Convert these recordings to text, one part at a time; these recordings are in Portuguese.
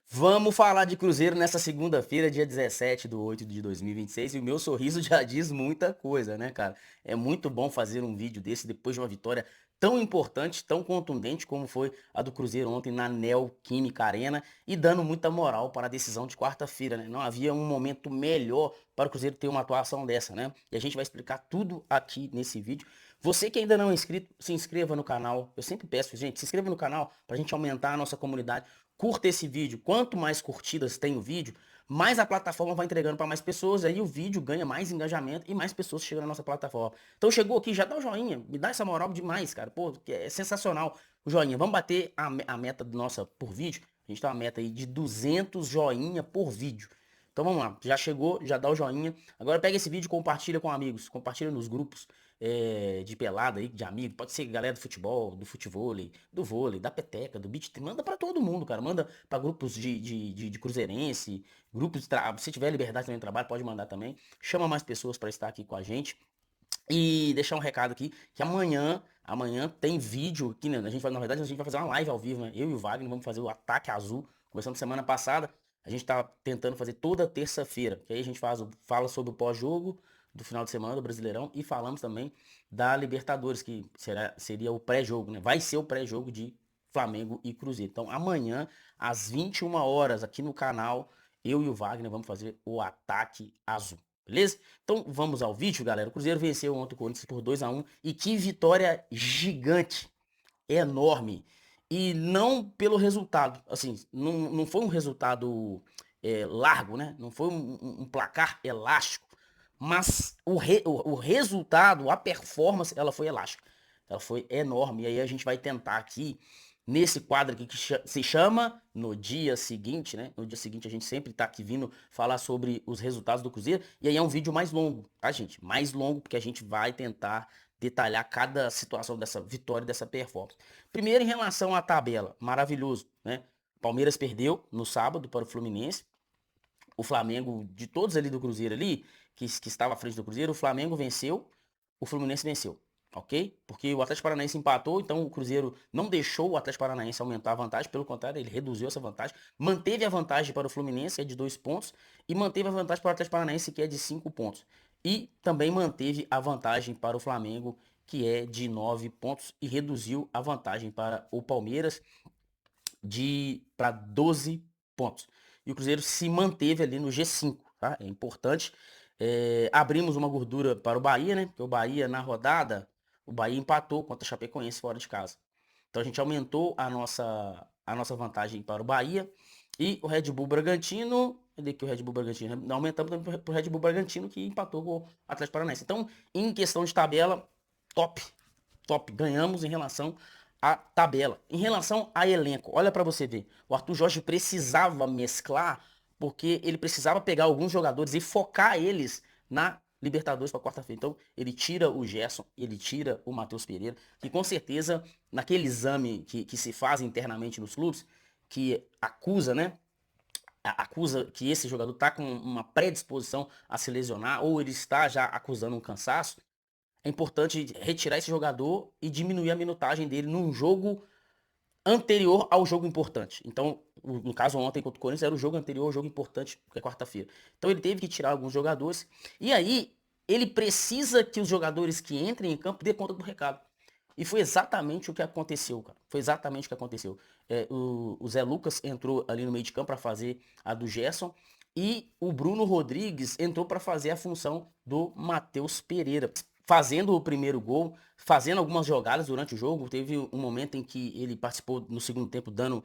Vamos falar de Cruzeiro nessa segunda-feira, dia 17/8/2026, e o meu sorriso já diz muita coisa, né, cara? É muito bom fazer um vídeo desse depois de uma vitória tão importante, tão contundente como foi a do Cruzeiro ontem na Neoquímica Arena e dando muita moral para a decisão de quarta-feira, né? Não havia um momento melhor para o Cruzeiro ter uma atuação dessa, né? E a gente vai explicar tudo aqui nesse vídeo. Você que ainda não é inscrito, se inscreva no canal. Eu sempre peço, gente, se inscreva no canal para a gente aumentar a nossa comunidade. Curta esse vídeo. Quanto mais curtidas tem o vídeo, mais a plataforma vai entregando para mais pessoas. Aí o vídeo ganha mais engajamento e mais pessoas chegam na nossa plataforma. Então chegou aqui, já dá o joinha. Me dá essa moral demais, cara. Pô, que é sensacional o joinha. Vamos bater a meta nossa por vídeo. A gente tá uma meta aí de 200 joinha por vídeo. Então vamos lá, já chegou, já dá o joinha. Agora pega esse vídeo e compartilha com amigos, compartilha nos grupos de pelada aí, de amigo. Pode ser galera do futebol, do futevôlei, do vôlei, da peteca, do beach. Manda pra todo mundo, cara. Manda pra grupos de cruzeirense, grupos de trabalho. Se tiver liberdade também de trabalho, pode mandar também. Chama mais pessoas pra estar aqui com a gente. E deixar um recado aqui, que amanhã tem vídeo aqui, né? Na verdade, a gente vai fazer uma live ao vivo, né? Eu e o Wagner vamos fazer o Ataque Azul. Começando semana passada. A gente tá tentando fazer toda terça-feira. Que aí a gente fala sobre o pós-jogo do final de semana do Brasileirão e falamos também da Libertadores, que seria o pré-jogo, né? Vai ser o pré-jogo de Flamengo e Cruzeiro. Então, amanhã, às 21 horas, aqui no canal, eu e o Wagner vamos fazer o Ataque Azul. Beleza? Então vamos ao vídeo, galera. O Cruzeiro venceu ontem o Corinthians por 2-1 e que vitória gigante, enorme. E não pelo resultado, assim, não foi um resultado largo, né? Não foi um placar elástico, mas o resultado, a performance, ela foi elástica. Ela foi enorme. E aí a gente vai tentar aqui, nesse quadro aqui que se chama No Dia Seguinte, né? No dia seguinte a gente sempre tá aqui vindo falar sobre os resultados do Cruzeiro. E aí é um vídeo mais longo, tá, gente? Mais longo, porque a gente vai tentar detalhar cada situação dessa vitória, dessa performance. Primeiro, em relação à tabela, maravilhoso, né? Palmeiras perdeu no sábado para o Fluminense. O Flamengo, de todos ali do Cruzeiro ali, que estava à frente do Cruzeiro, o Flamengo venceu, o Fluminense venceu, ok? Porque o Atlético Paranaense empatou, então o Cruzeiro não deixou o Atlético Paranaense aumentar a vantagem, pelo contrário, ele reduziu essa vantagem, manteve a vantagem para o Fluminense, que é de 2 pontos, e manteve a vantagem para o Atlético Paranaense, que é de 5 pontos. E também manteve a vantagem para o Flamengo, que é de 9 pontos, e reduziu a vantagem para o Palmeiras de para 12 pontos. E o Cruzeiro se manteve ali no G5, tá? É importante. Abrimos uma gordura para o Bahia, né? Porque o Bahia, na rodada, o Bahia empatou contra a Chapecoense fora de casa. Então a gente aumentou a nossa vantagem para o Bahia. E o Red Bull Bragantino, cadê que o Red Bull Bragantino? Aumentamos também para o Red Bull Bragantino, que empatou com o Atlético Paranaense. Então, em questão de tabela, top. Top. Ganhamos em relação à tabela. Em relação a elenco, olha para você ver. O Arthur Jorge precisava mesclar, porque ele precisava pegar alguns jogadores e focar eles na Libertadores para quarta-feira. Então, ele tira o Gerson, ele tira o Matheus Pereira, que com certeza, naquele exame que se faz internamente nos clubes, que acusa, né? Acusa que esse jogador está com uma predisposição a se lesionar, ou ele está já acusando um cansaço, é importante retirar esse jogador e diminuir a minutagem dele num jogo anterior ao jogo importante. Então, no caso ontem contra o Corinthians, era o jogo anterior ao jogo importante, que é quarta-feira. Então ele teve que tirar alguns jogadores. E aí, ele precisa que os jogadores que entrem em campo dê conta do recado. E foi exatamente o que aconteceu, cara. Foi exatamente o que aconteceu. O Zé Lucas entrou ali no meio de campo para fazer a do Gerson. E o Bruno Rodrigues entrou para fazer a função do Matheus Pereira. Fazendo o primeiro gol, fazendo algumas jogadas durante o jogo. Teve um momento em que ele participou no segundo tempo dando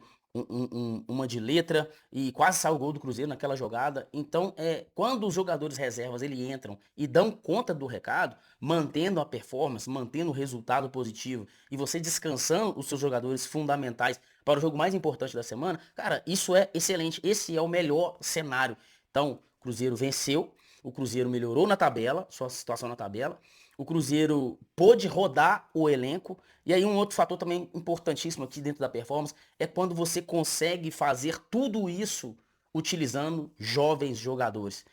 uma de letra e quase saiu o gol do Cruzeiro naquela jogada. Então, quando os jogadores reservas ele entram e dão conta do recado, mantendo a performance, mantendo o resultado positivo e você descansando os seus jogadores fundamentais para o jogo mais importante da semana, cara, isso é excelente. Esse é o melhor cenário. Então, o Cruzeiro venceu, o Cruzeiro melhorou na tabela, sua situação na tabela. O Cruzeiro pôde rodar o elenco. E aí um outro fator também importantíssimo aqui dentro da performance é quando você consegue fazer tudo isso utilizando jovens jogadores.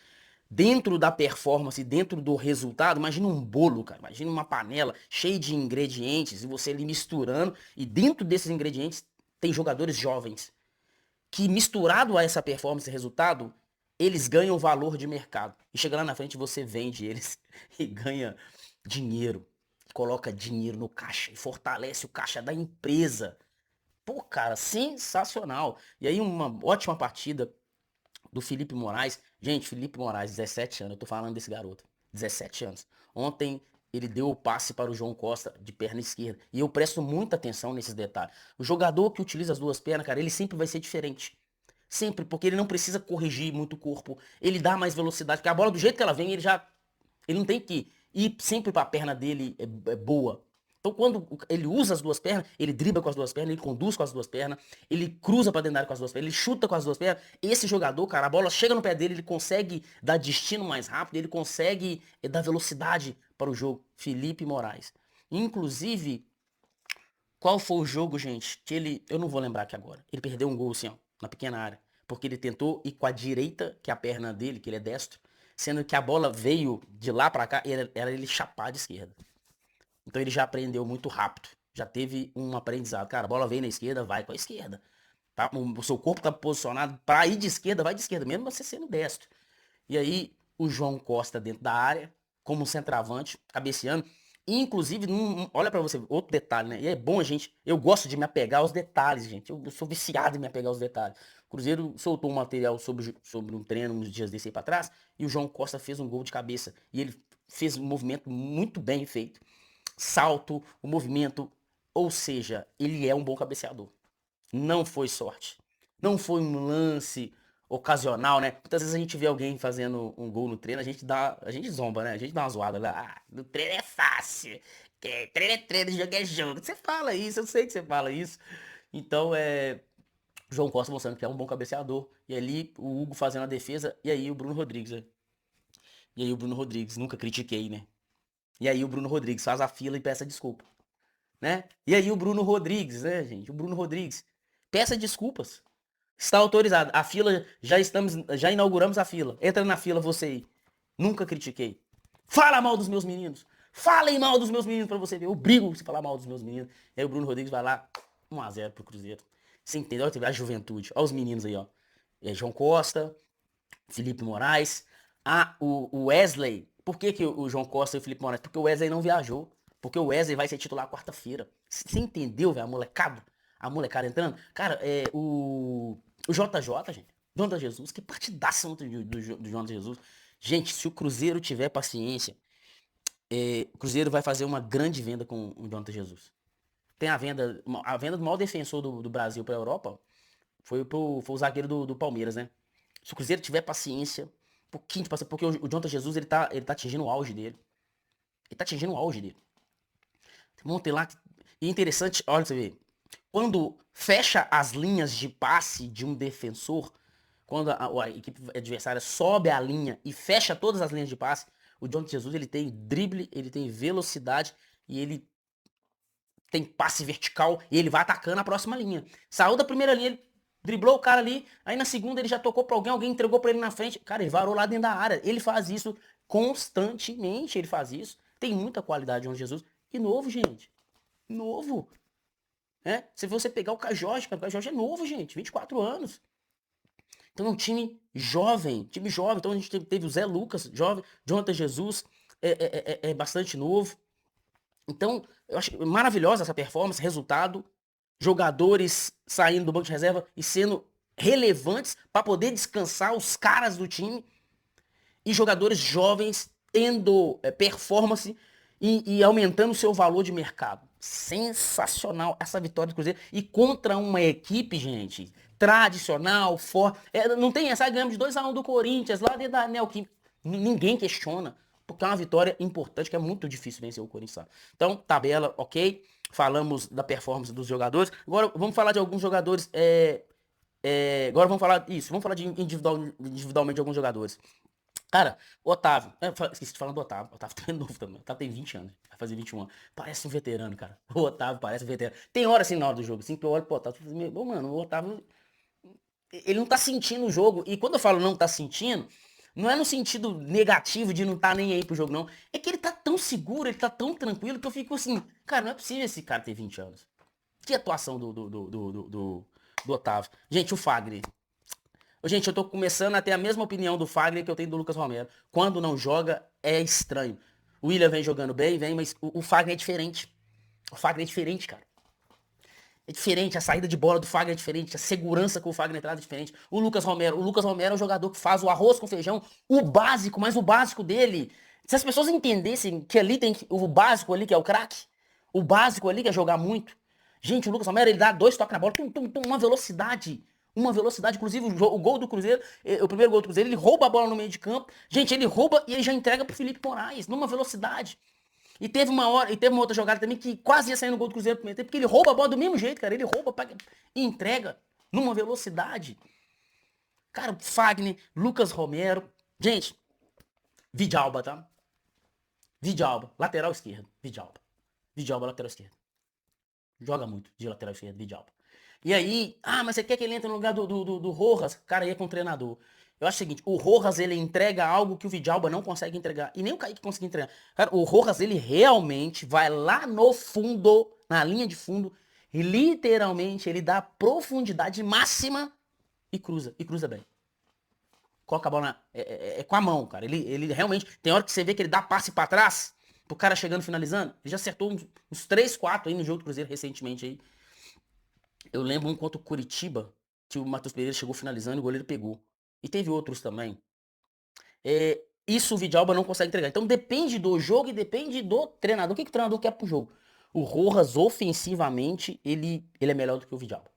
Dentro da performance, dentro do resultado, imagina um bolo, cara. Imagina uma panela cheia de ingredientes e você ali misturando. E dentro desses ingredientes tem jogadores jovens. que misturado a essa performance e resultado, eles ganham valor de mercado. E chega lá na frente, você vende eles e ganha dinheiro. Coloca dinheiro no caixa e fortalece o caixa da empresa. Pô, cara, sensacional. E aí uma ótima partida do Felipe Moraes. Gente, Felipe Moraes, 17 anos, eu tô falando desse garoto. 17 anos. Ontem ele deu o passe para o João Costa de perna esquerda. E eu presto muita atenção nesses detalhes. O jogador que utiliza as duas pernas, cara, ele sempre vai ser diferente. Sempre, porque ele não precisa corrigir muito o corpo. Ele dá mais velocidade. Porque a bola, do jeito que ela vem, ele já. Ele não tem que ir sempre para a perna dele é boa. Então, quando ele usa as duas pernas, ele dribla com as duas pernas, ele conduz com as duas pernas, ele cruza pra dentro da área com as duas pernas, ele chuta com as duas pernas. Esse jogador, cara, a bola chega no pé dele, ele consegue dar destino mais rápido, ele consegue dar velocidade para o jogo. Felipe Moraes. Inclusive, qual foi o jogo, gente, que ele. Eu não vou lembrar aqui agora. Ele perdeu um gol assim, ó, na pequena área. Porque ele tentou ir com a direita, que é a perna dele, que ele é destro, sendo que a bola veio de lá pra cá, era ele chapar de esquerda. Então ele já aprendeu muito rápido. Já teve um aprendizado. Cara, a bola veio na esquerda, vai com a esquerda. Tá? O seu corpo tá posicionado pra ir de esquerda, vai de esquerda, mesmo você sendo destro. E aí o João Costa dentro da área, como centroavante, cabeceando. Inclusive, olha pra você, outro detalhe, né? E é bom a gente. Eu gosto de me apegar aos detalhes, gente. Eu sou viciado em me apegar aos detalhes. O Cruzeiro soltou um material sobre um treino uns dias desse aí pra trás. E o João Costa fez um gol de cabeça. E ele fez um movimento muito bem feito, salto, o movimento, ou seja, ele é um bom cabeceador. Não foi sorte. Não foi um lance ocasional, né? Muitas vezes a gente vê alguém fazendo um gol no treino, a gente zomba, né? A gente dá uma zoada lá. Ah, no treino é fácil. Treino é treino, jogo é jogo. Você fala isso, eu sei que você fala isso. Então, João Costa mostrando que é um bom cabeceador. E ali o Hugo fazendo a defesa. E aí o Bruno Rodrigues, né? E aí o Bruno Rodrigues, nunca critiquei, né? E aí o Bruno Rodrigues faz a fila e peça desculpa, né? E aí o Bruno Rodrigues, né, gente? O Bruno Rodrigues peça desculpas. Está autorizado. A fila, já inauguramos a fila. Entra na fila você aí. Nunca critiquei. Fala mal dos meus meninos. Falem mal dos meus meninos pra você ver. Eu brigo se falar mal dos meus meninos. E aí o Bruno Rodrigues vai lá, 1-0 pro Cruzeiro. Você entendeu? A juventude. Olha os meninos aí, ó. João Costa, Felipe Moraes. Ah, o Wesley. Por que, que o João Costa e o Felipe Moraes? Porque o Wesley não viajou. Porque o Wesley vai ser titular quarta-feira. Você entendeu, velho? A molecada. A molecada entrando. Cara, o JJ, gente. Jonathan Jesus. Que partidaça do Jonathan Jesus. Gente, se o Cruzeiro tiver paciência, o Cruzeiro vai fazer uma grande venda com o Jonathan Jesus. Tem a venda do maior defensor do Brasil pra Europa foi o zagueiro do Palmeiras, né? Se o Cruzeiro tiver paciência, um pouquinho de paciência, porque o Jonathan Jesus, ele tá atingindo o auge dele. Ele tá atingindo o auge dele. Ontem lá, e é interessante, olha pra você ver, quando fecha as linhas de passe de um defensor, quando a equipe adversária sobe a linha e fecha todas as linhas de passe, o Jonathan Jesus, ele tem drible, ele tem velocidade e ele tem passe vertical e ele vai atacando a próxima linha. Saiu da primeira linha, ele driblou o cara ali, aí na segunda ele já tocou pra alguém, alguém entregou pra ele na frente. Cara, ele varou lá dentro da área. Ele faz isso constantemente, ele faz isso. Tem muita qualidade de Jesus. E novo, gente. Novo. Se você pegar o Caio Jorge, cara, o Caio Jorge é novo, gente. 24 anos. Então é um time jovem, time jovem. Então a gente teve o Zé Lucas, jovem, Jonathan Jesus, é bastante novo. Então, eu acho maravilhosa essa performance, resultado, jogadores saindo do banco de reserva e sendo relevantes para poder descansar os caras do time e jogadores jovens tendo performance e aumentando o seu valor de mercado. Sensacional essa vitória do Cruzeiro. E contra uma equipe, gente, tradicional, forte. Não tem essa, ganhamos de 2-1 do Corinthians, lá dentro da Neoquímica. Ninguém questiona, porque é uma vitória importante, que é muito difícil vencer o Corinthians. Então, tabela, ok. Falamos da performance dos jogadores. Agora vamos falar de alguns jogadores. Agora vamos falar isso. Vamos falar de individualmente de alguns jogadores. Cara, o Otávio. Esqueci de falar do Otávio. O Otávio tá novo também. O Otávio tem 20 anos. Vai fazer 21 anos. Parece um veterano, cara. O Otávio parece um veterano. Tem hora assim na hora do jogo, assim, que eu olho pro Otávio e falo assim, mano, o Otávio. Ele não tá sentindo o jogo. E quando eu falo não tá sentindo, não é no sentido negativo de não tá nem aí pro jogo, não. É que ele tá tão seguro, ele tá tão tranquilo que eu fico assim, cara, não é possível esse cara ter 20 anos. Que atuação do Otávio. Gente, o Fagner. Gente, eu tô começando a ter a mesma opinião do Fagner que eu tenho do Lucas Romero. Quando não joga, é estranho. O William vem jogando bem, mas o Fagner é diferente. O Fagner é diferente, cara. É diferente, a saída de bola do Fagner é diferente, a segurança com o Fagner traz é diferente. O Lucas Romero é um jogador que faz o arroz com feijão, o básico, mas o básico dele. Se as pessoas entendessem que ali tem o básico ali que é o craque, o básico ali que é jogar muito. Gente, o Lucas Romero, ele dá 2 toques na bola, tum, tum, tum, uma velocidade. Uma velocidade, inclusive o gol do Cruzeiro, o primeiro gol do Cruzeiro, ele rouba a bola no meio de campo. Gente, ele rouba e ele já entrega pro Felipe Moraes, numa velocidade. E teve uma outra jogada também que quase ia sair no gol do Cruzeiro no primeiro tempo, porque ele rouba a bola do mesmo jeito, cara. Ele rouba e entrega numa velocidade. Cara, Fagner, Lucas Romero. Gente, Vidalba, tá? Vidalba, lateral esquerdo. Vidalba, lateral esquerdo. Joga muito de lateral esquerdo, Vidalba. E aí, mas você quer que ele entre no lugar do Rojas? Cara, aí é com o treinador. Eu acho o seguinte, o Rojas, ele entrega algo que o Vidalba não consegue entregar. E nem o Kaique consegue entregar. Cara, o Rojas, ele realmente vai lá no fundo, na linha de fundo, e literalmente ele dá profundidade máxima e cruza bem. Coloca a bola com a mão, cara. Ele realmente, tem hora que você vê que ele dá passe pra trás, pro cara chegando, finalizando. Ele já acertou uns 3, 4 aí no jogo do Cruzeiro recentemente aí. Eu lembro um contra o Curitiba, que o Matheus Pereira chegou finalizando e o goleiro pegou. E teve outros também. Isso o Vidalba não consegue entregar. Então depende do jogo e depende do treinador. O que o treinador quer pro jogo? O Rojas, ofensivamente, ele é melhor do que o Vidalba.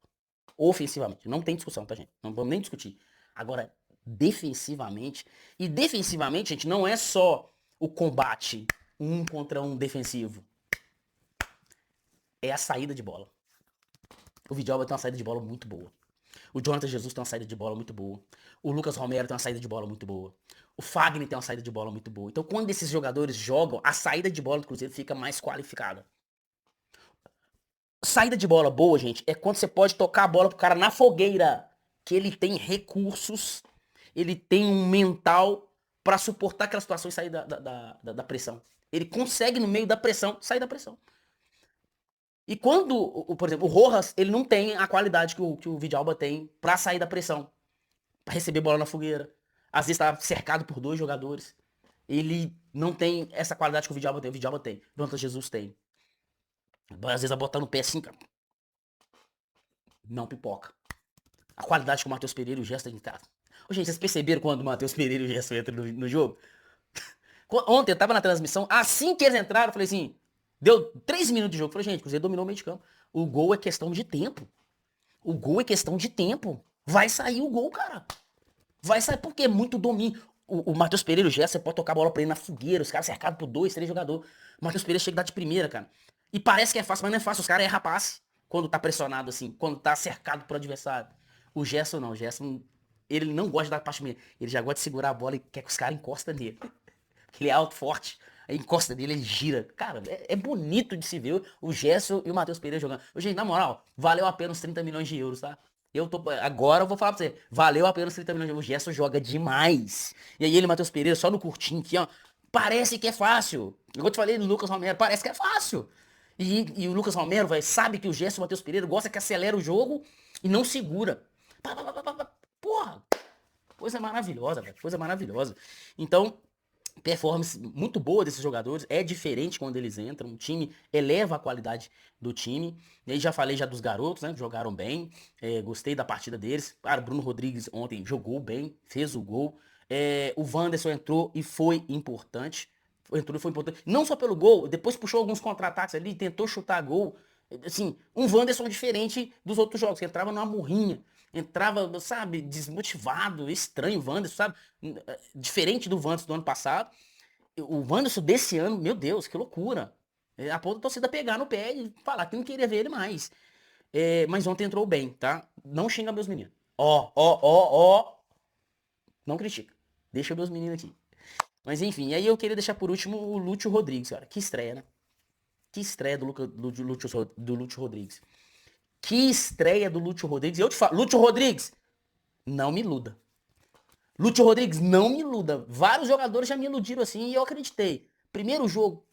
Ofensivamente. Não tem discussão, tá, gente? Não vamos nem discutir. Agora, defensivamente. E defensivamente, gente, não é só o combate um contra um defensivo. É a saída de bola. O Vidalba tem uma saída de bola muito boa. O Jonathan Jesus tem uma saída de bola muito boa. O Lucas Romero tem uma saída de bola muito boa. O Fagner tem uma saída de bola muito boa. Então, quando esses jogadores jogam, a saída de bola do Cruzeiro fica mais qualificada. Saída de bola boa, gente, é quando você pode tocar a bola pro cara na fogueira. Que ele tem recursos, ele tem um mental pra suportar aquela situação e sair da pressão. Ele consegue, no meio da pressão, sair da pressão. E quando, por exemplo, o Rojas, ele não tem a qualidade que o Vidalba tem pra sair da pressão. Pra receber bola na fogueira. Às vezes tá cercado por 2 jogadores. Ele não tem essa qualidade que o Vidalba tem. O Vidalba tem. O Jonathan Jesus tem. Às vezes a botar no pé assim, cara. Não pipoca. A qualidade que o Matheus Pereira e o Gerson tem em casa. Ô, gente, vocês perceberam quando o Matheus Pereira e o Gerson entram no jogo? Ontem eu tava na transmissão, assim que eles entraram, eu falei assim, deu 3 minutos de jogo. Eu falei, gente, o Cruzeiro dominou o meio de campo. O gol é questão de tempo. O gol é questão de tempo. Vai sair o gol, cara. Vai sair porque é muito domínio. O Matheus Pereira e o Gerson, você pode tocar a bola pra ele na fogueira, os caras cercados por 2, 3 jogadores. O Matheus Pereira chega a dar de primeira, cara. E parece que é fácil, mas não é fácil. Os caras erram passe quando tá pressionado assim, quando tá cercado por adversário. O Gerson não, o Gerson, ele não gosta de dar passe meio. Ele já gosta de segurar a bola e quer que os caras encostem nele. Ele é alto, forte. Aí encosta nele, ele gira. Cara, é bonito de se ver o Gerson e o Matheus Pereira jogando. Gente, na moral, valeu a pena os 30 milhões de euros, tá? Agora eu vou falar pra você. Valeu a pena os 30 milhões de euros. O Gerson joga demais. E aí ele, Matheus Pereira, só no curtinho aqui, ó. Parece que é fácil. Igual eu te falei do Lucas Romero, parece que é fácil. E o Lucas Romero, véio, sabe que o Gerson e o Matheus Pereira gosta que acelera o jogo e não segura. Porra, coisa maravilhosa, velho. Coisa maravilhosa. Então, performance muito boa desses jogadores, é diferente quando eles entram, o time eleva a qualidade do time. E aí já falei já dos garotos, né, que jogaram bem, gostei da partida deles. Cara, o Bruno Rodrigues ontem jogou bem, fez o gol. O Wanderson entrou e foi importante. Entrou e foi importante. Não só pelo gol, depois puxou alguns contra-ataques ali, tentou chutar gol. Assim, um Wanderson diferente dos outros jogos, que entrava numa murrinha. Entrava, sabe, desmotivado, estranho o Wanderson, sabe? Diferente do Wanderson do ano passado. O Wanderson desse ano, meu Deus, que loucura. A ponto da torcida pegar no pé e falar que não queria ver ele mais. Mas ontem entrou bem, tá? Não xinga meus meninos. Ó. Não critica. Deixa meus meninos aqui. Mas enfim, e aí eu queria deixar por último o Lúcio Rodrigues, cara. Que estreia, né? Que estreia do Lúcio Rodrigues. Que estreia do Lúcio Rodrigues. E eu te falo, Lúcio Rodrigues, não me iluda. Lúcio Rodrigues, não me iluda. Vários jogadores já me iludiram assim e eu acreditei. Primeiro jogo,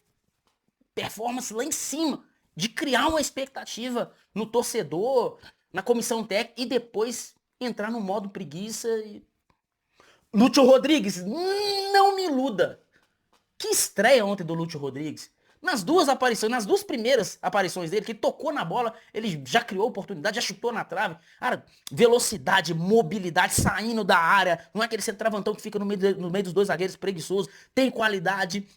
performance lá em cima. De criar uma expectativa no torcedor. na comissão técnica e depois entrar no modo preguiça e... Lúcio Rodrigues, não me iluda. Que estreia ontem do Lúcio Rodrigues. Nas duas aparições, nas duas primeiras aparições dele, que ele tocou na bola, ele já criou oportunidade, já chutou na trave. Cara, velocidade, mobilidade, saindo da área. Não é aquele centroavantão que fica no meio dos dois zagueiros preguiçoso. Tem qualidade,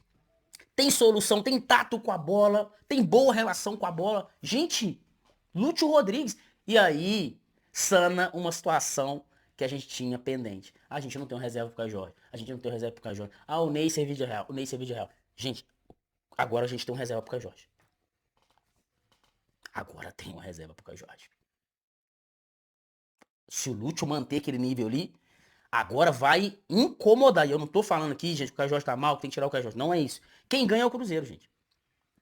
tem solução, tem tato com a bola, tem boa relação com a bola. Gente, Lúcio Rodrigues. E aí, sana uma situação que a gente tinha pendente. A gente não tem um reserva pro Caio Jorge. A gente não tem um reserva pro Caio Jorge. Ah, o Ney serviu de real. O Ney serviu de real. Gente, agora a gente tem um reserva pro Caio Jorge. Agora tem uma reserva pro Caio Jorge. Se o Lúcio manter aquele nível ali, agora vai incomodar. E eu não tô falando aqui, gente, que o Caio Jorge tá mal, que tem que tirar o Caio Jorge. Não é isso. Quem ganha é o Cruzeiro, gente.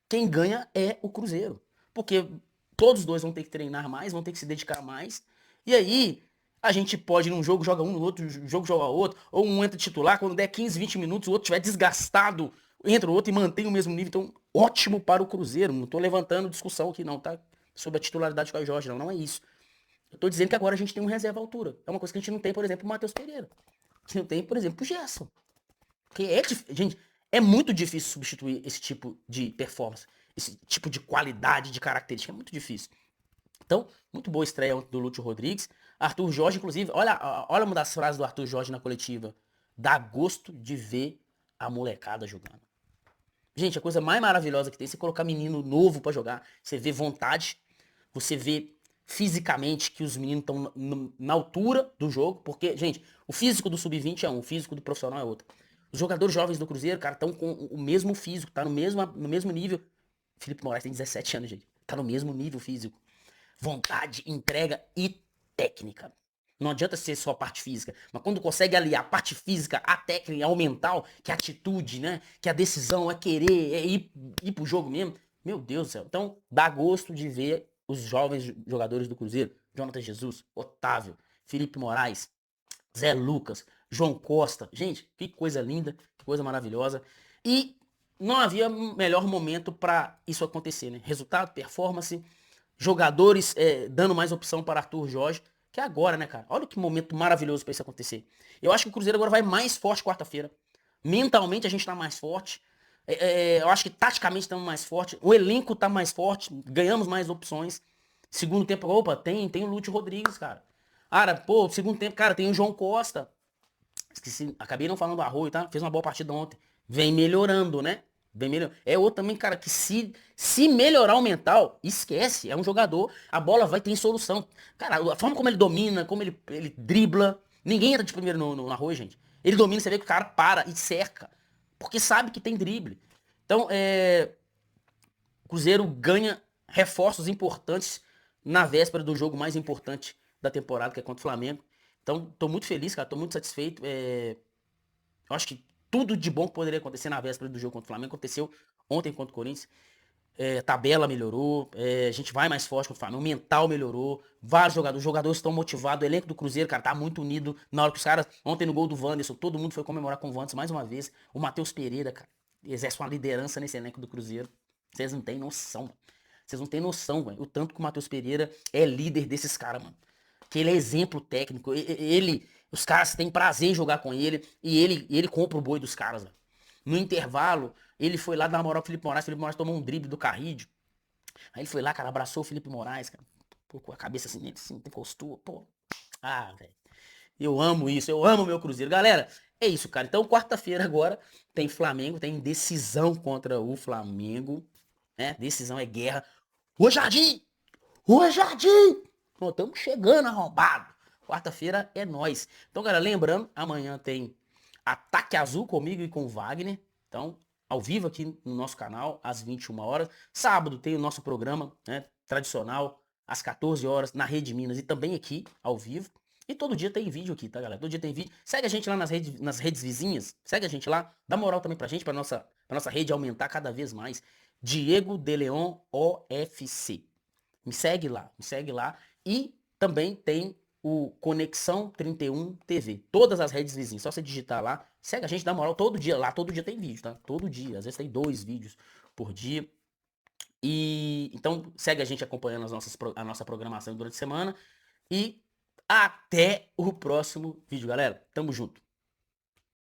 Quem ganha é o Cruzeiro. Porque todos os dois vão ter que treinar mais, vão ter que se dedicar mais. E aí, a gente pode, num jogo, joga um, no outro jogo joga outro. Ou um entra titular, quando der 15, 20 minutos, o outro estiver desgastado, entra o outro e mantém o mesmo nível. Então, ótimo para o Cruzeiro. Não tô levantando discussão aqui não, tá? Sobre a titularidade do Caio Jorge, não. Não é isso. Eu tô dizendo que agora a gente tem um reserva à altura. É uma coisa que a gente não tem, por exemplo, o Matheus Pereira. Que não tem, por exemplo, o Gerson. Que é gente, é muito difícil substituir esse tipo de performance, esse tipo de qualidade, de característica. É muito difícil. Então, muito boa estreia do Lúcio Rodrigues. Arthur Jorge, inclusive, olha uma das frases do Arthur Jorge na coletiva. Dá gosto de ver a molecada jogando. Gente, a coisa mais maravilhosa que tem é você colocar menino novo pra jogar. Você vê vontade, você vê fisicamente que os meninos estão na altura do jogo, porque, gente, o físico do sub-20 é um, o físico do profissional é outro. Os jogadores jovens do Cruzeiro, cara, estão com o mesmo físico, tá no mesmo nível. Felipe Moraes tem 17 anos, gente. Tá no mesmo nível físico. Vontade, entrega e técnica. Não adianta ser só a parte física, mas quando consegue aliar a parte física, a técnica, ao mental, que é a atitude, né? Que é a decisão, é querer, é ir pro jogo mesmo. Meu Deus do céu. Então, dá gosto de ver os jovens jogadores do Cruzeiro. Jonathan Jesus, Otávio, Felipe Moraes, Zé Lucas, João Costa. Gente, que coisa linda, que coisa maravilhosa. E não havia melhor momento para isso acontecer, né? Resultado, performance, jogadores dando mais opção para Arthur Jorge, que é agora, né, cara? Olha que momento maravilhoso para isso acontecer. Eu acho que o Cruzeiro agora vai mais forte quarta-feira. Mentalmente a gente tá mais forte. Eu acho que taticamente estamos mais forte. O elenco tá mais forte. Ganhamos mais opções. Segundo tempo, opa, tem o Lúcio Rodrigues, cara. Cara, pô, segundo tempo, cara, tem o João Costa. Esqueci, acabei não falando do Arroio, tá? Fez uma boa partida ontem. Vem melhorando, né? Vem melhorando. É outro também, cara, que se melhorar o mental, esquece. É um jogador, a bola vai ter solução. Cara, a forma como ele domina, como ele dribla. Ninguém entra de primeiro no Arroio, gente. Ele domina, você vê que o cara para e cerca. Porque sabe que tem drible. Então, o Cruzeiro ganha reforços importantes na véspera do jogo mais importante da temporada, que é contra o Flamengo. Então, tô muito feliz, cara, tô muito satisfeito. Eu acho que tudo de bom que poderia acontecer na véspera do jogo contra o Flamengo aconteceu ontem contra o Corinthians. Tabela melhorou, a gente vai mais forte contra o Flamengo, o mental melhorou, vários jogadores, os jogadores estão motivados, o elenco do Cruzeiro, cara, tá muito unido. Na hora que os caras, ontem no gol do Wanderson, todo mundo foi comemorar com o Wanderson mais uma vez. O Matheus Pereira, cara, exerce uma liderança nesse elenco do Cruzeiro. Vocês não têm noção, mano. Vocês não têm noção, velho. O tanto que o Matheus Pereira é líder desses caras, mano. Que ele é exemplo técnico. Os caras têm prazer em jogar com ele. E ele compra o boi dos caras, velho. No intervalo, ele foi lá dar moral pro Felipe Moraes. O Felipe Moraes tomou um drible do Carrídio. Aí ele foi lá, cara, abraçou o Felipe Moraes, cara. Pô, com a cabeça assim, nele, assim, encostou, pô. Ah, velho. Eu amo isso, eu amo o meu Cruzeiro. Galera, é isso, cara. Então, quarta-feira agora tem Flamengo, tem decisão contra o Flamengo, né? Decisão é guerra. Ô, Jardim! Ô, Jardim! Pô, estamos chegando arrombado. Quarta-feira é nós. Então, cara, lembrando, amanhã tem Ataque Azul comigo e com o Wagner. Então, ao vivo aqui no nosso canal, às 21 horas. Sábado tem o nosso programa, né, tradicional, às 14 horas, na Rede Minas e também aqui, ao vivo. E todo dia tem vídeo aqui, tá, galera? Todo dia tem vídeo. Segue a gente lá nas redes vizinhas. Segue a gente lá. Dá moral também pra gente, pra nossa rede aumentar cada vez mais. Diego de Leon OFC. Me segue lá. E também tem o Conexão 31 TV. Todas as redes vizinhas. Só você digitar lá. Segue a gente, dá moral todo dia. Lá todo dia tem vídeo, tá? Todo dia. Às vezes tem 2 vídeos por dia. E então segue a gente acompanhando a nossa programação durante a semana. E até o próximo vídeo, galera. Tamo junto.